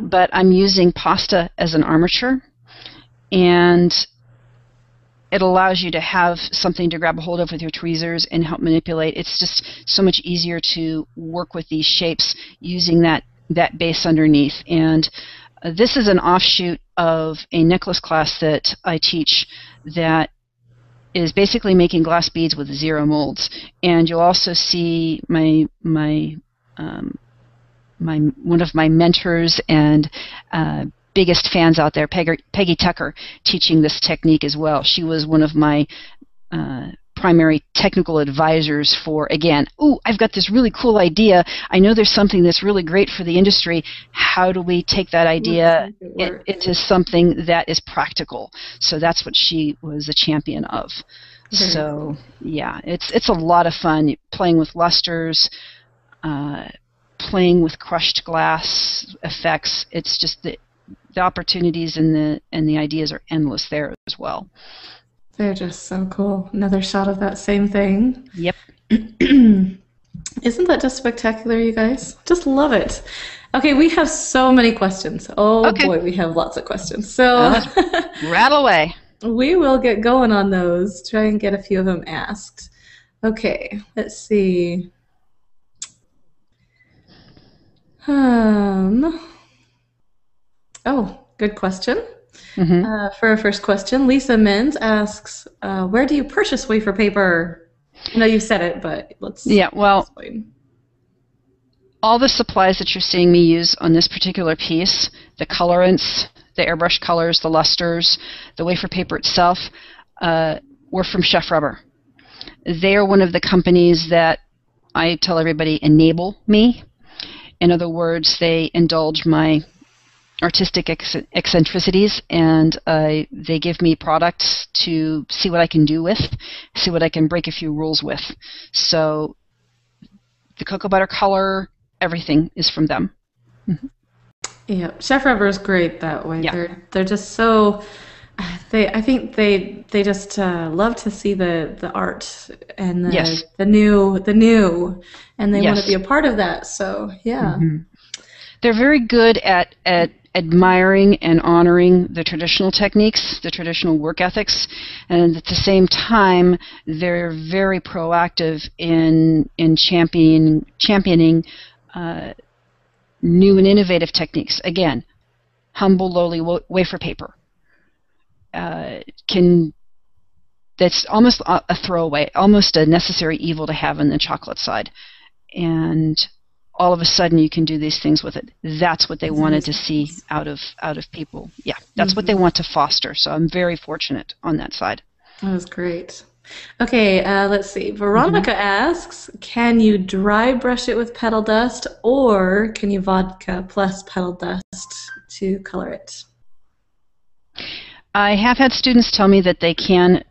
but I'm using pasta as an armature, and it allows you to have something to grab a hold of with your tweezers and help manipulate. It's just so much easier to work with these shapes using that base underneath. And this is an offshoot of a necklace class that I teach that is basically making glass beads with 0 molds. And you'll also see my one of my mentors and biggest fans out there, Peggy Tucker, teaching this technique as well. She was one of my primary technical advisors for, again, I've got this really cool idea. I know there's something that's really great for the industry. How do we take that idea into something that is practical? So that's what she was a champion of. So yeah, it's a lot of fun playing with lusters, playing with crushed glass effects. It's just the opportunities and the ideas are endless there as well. They're just so cool. Another shot of that same thing. Yep. Isn't that just spectacular, you guys? Just love it. Okay, we have so many questions. Oh boy, we have lots of questions. So rattle away. We will get going on those. Try and get a few of them asked. Okay, let's see. Oh, good question. For our first question, Lisa Menz asks, where do you purchase wafer paper? I know you said it, but let's explain. All the supplies that you're seeing me use on this particular piece, the colorants, the airbrush colors, the lusters, the wafer paper itself, were from Chef Rubber. They are one of the companies that I tell everybody enable me. In other words, they indulge my artistic eccentricities, and they give me products to see what I can do with, see what I can break a few rules with. So the cocoa butter color, everything is from them. Mm-hmm. Yeah, Chef Rubber is great that way. Yeah. They're just so I think they just love to see the art and Yes. the new, and they want to Yes. be a part of that. So yeah. Mm-hmm. They're very good at admiring and honoring the traditional techniques, the traditional work ethics, and at the same time, they're very proactive in championing new and innovative techniques. Again, humble, lowly wafer paper. That's almost a throwaway, almost a necessary evil to have on the chocolate side. And all of a sudden you can do these things with it. That's what they wanted to see out of people. Yeah, that's what they want to foster. So I'm very fortunate on that side. That was great. Okay, let's see. Veronica asks, can you dry brush it with petal dust, or can you vodka plus petal dust to color it? I have had students tell me that they can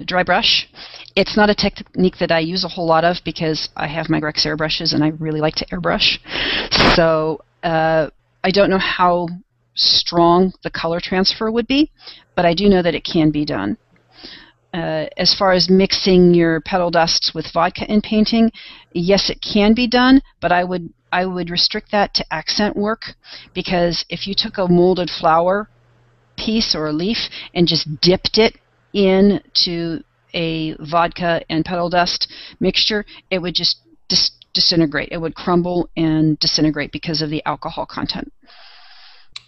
dry brush. It's not a technique that I use a whole lot of because I have my Grex airbrushes and I really like to airbrush. So I don't know how strong the color transfer would be, but I do know that it can be done. As far as mixing your petal dusts with vodka in painting, yes, it can be done, but I would restrict that to accent work, because if you took a molded flower piece or a leaf and just dipped it into a vodka and petal dust mixture, it would just disintegrate. It would crumble and disintegrate because of the alcohol content.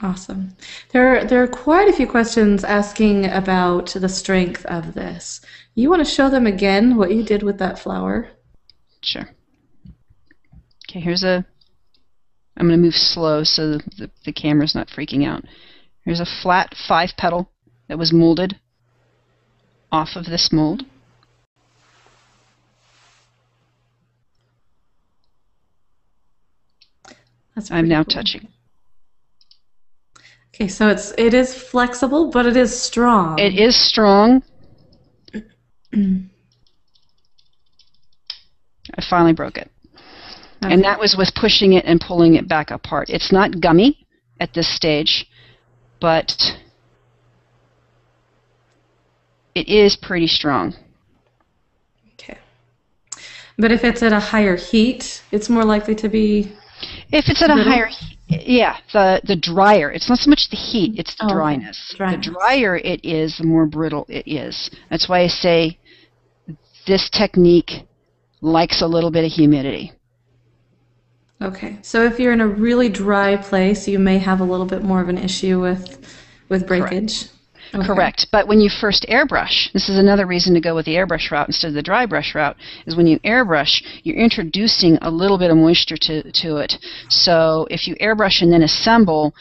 Awesome. There are quite a few questions asking about the strength of this. You want to show them again what you did with that flower? Sure. Okay, I'm going to move slow so the camera's not freaking out. Here's a flat 5-petal that was molded off of this mold. I'm now touching. Okay, so it is flexible, but it is strong. It is strong. I finally broke it. Okay. And that was with pushing it and pulling it back apart. It's not gummy at this stage, but it is pretty strong. Okay. But if it's at a higher heat, it's more likely to be... If it's at a higher heat, yeah, the drier. It's not so much the heat, it's the dryness. The drier it is, the more brittle it is. That's why I say this technique likes a little bit of humidity. Okay, so if you're in a really dry place, you may have a little bit more of an issue with breakage. Okay. Correct. But when you first airbrush, this is another reason to go with the airbrush route instead of the dry brush route, is when you airbrush, you're introducing a little bit of moisture to it. So if you airbrush and then assemble,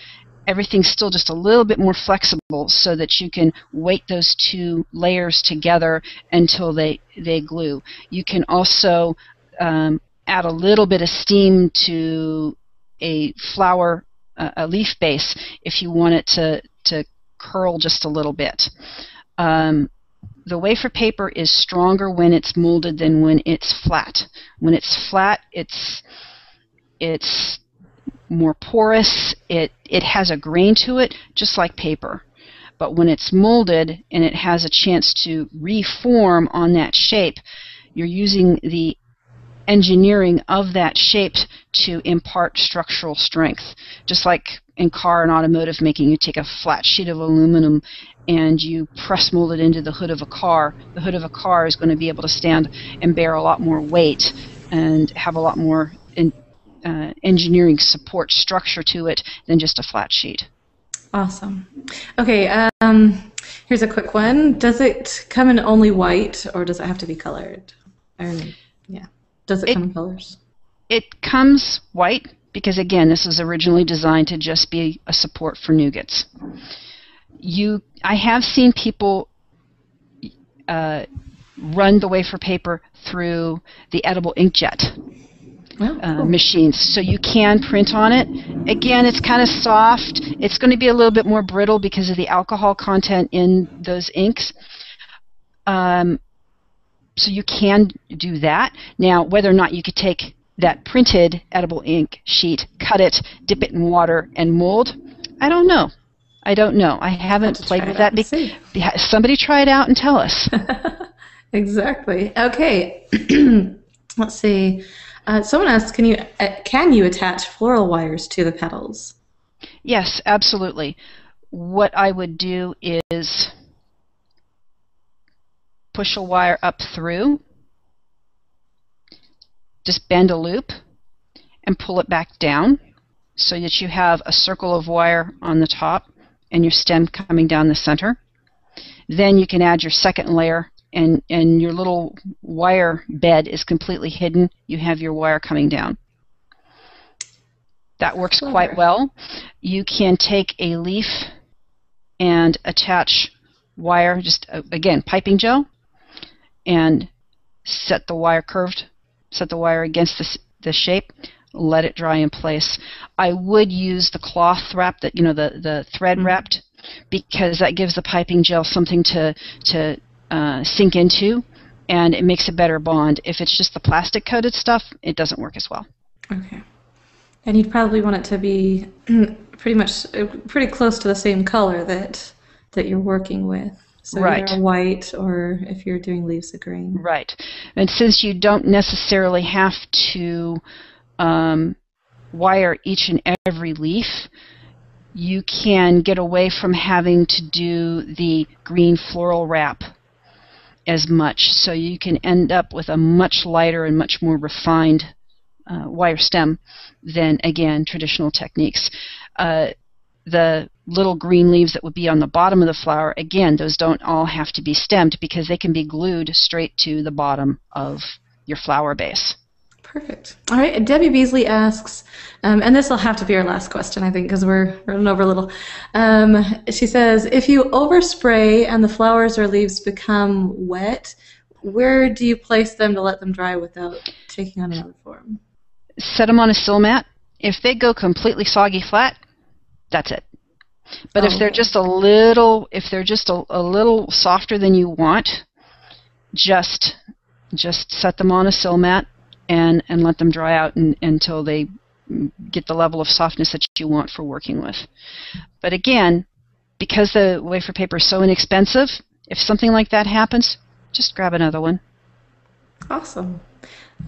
everything's still just a little bit more flexible so that you can weight those two layers together until they glue. You can also add a little bit of steam to a flower, a leaf base, if you want it to curl just a little bit. The wafer paper is stronger when it's molded than when it's flat. When it's flat, it's more porous. It has a grain to it, just like paper. But when it's molded and it has a chance to reform on that shape, you're using the engineering of that shape to impart structural strength. Just like in car and automotive making, you take a flat sheet of aluminum and you press mold it into the hood of a car. The hood of a car is going to be able to stand and bear a lot more weight and have a lot more engineering support structure to it than just a flat sheet. Awesome. Okay, here's a quick one. Does it come in only white, or does it have to be colored? Yeah. Does it come in colors? It comes white because, again, this was originally designed to just be a support for nougats. I have seen people run the wafer paper through the edible inkjet Cool. machines. So you can print on it. Again, it's kind of soft. It's going to be a little bit more brittle because of the alcohol content in those inks. So you can do that. Now, whether or not you could take that printed edible ink sheet, cut it, dip it in water, and mold, I don't know. I haven't played with that. Somebody try it out and tell us. Exactly. Okay. Let's see. Someone asked, can you attach floral wires to the petals? Yes, absolutely. What I would do is push a wire up through, just bend a loop, and pull it back down so that you have a circle of wire on the top and your stem coming down the center. Then you can add your second layer, and your little wire bed is completely hidden. You have your wire coming down. That works quite well. You can take a leaf and attach wire, just again, piping gel, and set the wire curved, set the wire against the shape, let it dry in place. I would use the cloth wrap, that the thread wrapped, because that gives the piping gel something to sink into, and it makes a better bond. If it's just the plastic coated stuff, it doesn't work as well. Okay. And you'd probably want it to be pretty close to the same color that you're working with. So right. Either white, or if you're doing leaves of green. Right. And since you don't necessarily have to wire each and every leaf, you can get away from having to do the green floral wrap as much. So you can end up with a much lighter and much more refined wire stem than, again, traditional techniques. The little green leaves that would be on the bottom of the flower, again, those don't all have to be stemmed because they can be glued straight to the bottom of your flower base. Perfect. All right, and Debbie Beasley asks, and this will have to be our last question, I think, because we're running over a little. She says, if you overspray and the flowers or leaves become wet, where do you place them to let them dry without taking on another form? Set them on a sill mat. If they go completely soggy flat, that's it. But if they're just a little softer than you want, just set them on a sill mat and let them dry out until they get the level of softness that you want for working with. But again, because the wafer paper is so inexpensive, if something like that happens, just grab another one. Awesome.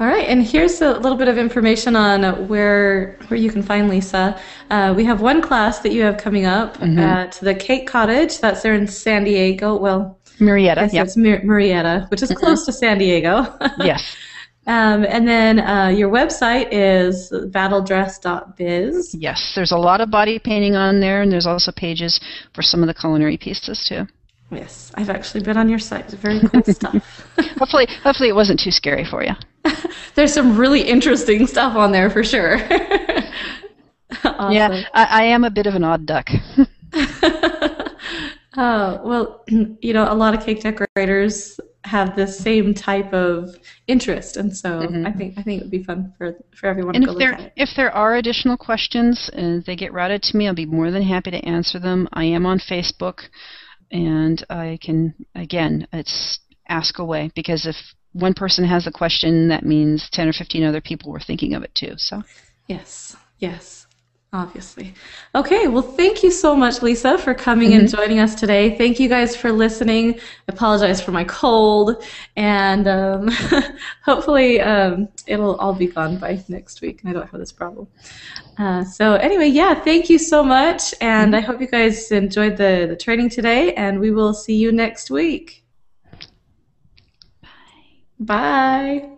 All right, and here's a little bit of information on where you can find Lisa. We have one class that you have coming up at the Cake Cottage. That's there in San Diego. Well, Murrieta, yep. It's Murrieta, which is close to San Diego. Yes. And then your website is battledress.biz. Yes, there's a lot of body painting on there, and there's also pages for some of the culinary pieces too. Yes, I've actually been on your site. It's very cool stuff. Hopefully it wasn't too scary for you. There's some really interesting stuff on there for sure. Awesome. Yeah, I am a bit of an odd duck. Well, a lot of cake decorators have the same type of interest, and so I think it would be fun for everyone to go look at it. If there are additional questions and they get routed to me, I'll be more than happy to answer them. I am on Facebook, and I can, again, it's ask away, because if one person has a question, that means 10 or 15 other people were thinking of it too. So yes, obviously. Okay, well, thank you so much, Lisa, for coming and joining us today. Thank you guys for listening. I apologize for my cold, and hopefully it'll all be gone by next week, and I don't have this problem. So anyway, thank you so much, and I hope you guys enjoyed the training today, and we will see you next week. Bye.